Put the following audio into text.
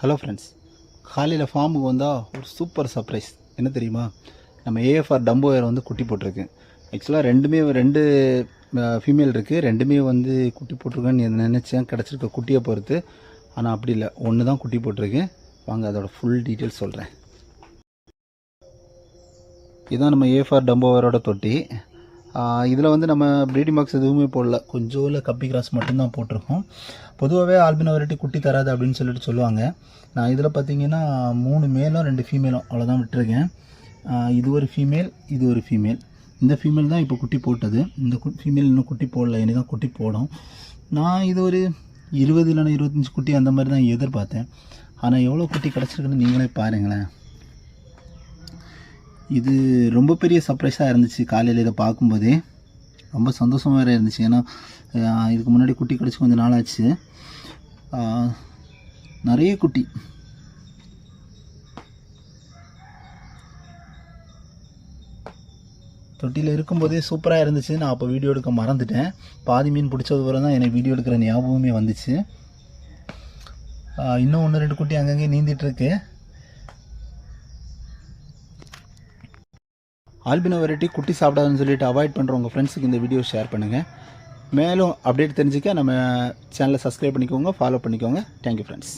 Hello friends, காலையில் ஃபார்முக்கு வந்தால் ஒரு சூப்பர் சர்ப்ரைஸ். என்ன தெரியுமா? நம்ம ஏஎஃப்ஆர் டம்போ வேர் வந்து குட்டி போட்டிருக்கு. ஆக்சுவலாக ரெண்டு ஃபீமேல் இருக்குது. ரெண்டுமே வந்து குட்டி போட்டிருக்கேன்னு நினச்சேன் கிடச்சிருக்க குட்டியை பொறுத்து. ஆனால் அப்படி இல்லை, ஒன்று தான் குட்டி போட்டிருக்கு. வாங்க அதோட ஃபுல் டீட்டெயில்ஸ் சொல்கிறேன். இதுதான் நம்ம ஏஎஃப்ஆர் டம்போ வேரோட தொட்டி. இதில் வந்து நம்ம ப்ரீடிங் பாக்ஸ் எதுவுமே போடல, கொஞ்சம் இல்லை கப்பி கிராஸ் மட்டும்தான் போட்டிருக்கோம். பொதுவாகவே ஆல்பினோ வெரைட்டி குட்டி தராது அப்படின்னு சொல்லுவாங்க. நான் இதில் பார்த்தீங்கன்னா 3 மேலும் 2 ஃபீமேலும் அவ்வளோதான் விட்டுருக்கேன். இது ஒரு ஃபீமேல், இது ஒரு ஃபீமேல். இந்த ஃபீமேல் தான் இப்போ குட்டி போட்டது. இந்த ஃபீமேல் இன்னும் குட்டி போடல, இனி தான் குட்டி போடும். நான் இது ஒரு 20 இல்லைன்னா 25 குட்டி அந்த மாதிரி தான் எதிர்பார்த்தேன். ஆனால் எவ்வளோ குட்டி கிடச்சிருக்குன்னு நீங்களே பாருங்களேன். இது ரொம்ப பெரிய சர்ப்ரைஸாக இருந்துச்சு. காலையில் இதை பார்க்கும்போதே ரொம்ப சந்தோஷமாக வேறு இருந்துச்சு. ஏன்னா இதுக்கு முன்னாடி குட்டி கிடச்சி கொஞ்சம் நாள் ஆச்சு. நிறைய குட்டி. தொட்டியில் இருக்கும்போதே சூப்பராக இருந்துச்சு. நான் அப்போ வீடியோ எடுக்க மறந்துட்டேன். பாதி மீன் பிடிச்சது வரை தான் எனக்கு வீடியோ எடுக்கிற ஞாபகமே வந்துச்சு. இன்னும் 1-2 குட்டி அங்கங்கே நீந்திட்டுருக்கு. ஆல்பினோ வெரைட்டி குட்டி சாப்பிடாதுன்னு சொல்லிட்டு அவாய்ட் பண்ணுற உங்கள் ஃப்ரெண்ட்ஸுக்கு இந்த வீடியோ ஷேர் பண்ணுங்கள். மேலும் அப்டேட் தெரிஞ்சுக்க நம்ம சேனலை சப்ஸ்கிரைப் பண்ணிக்கோங்க, ஃபாலோ பண்ணிக்கோங்க. Thank you friends.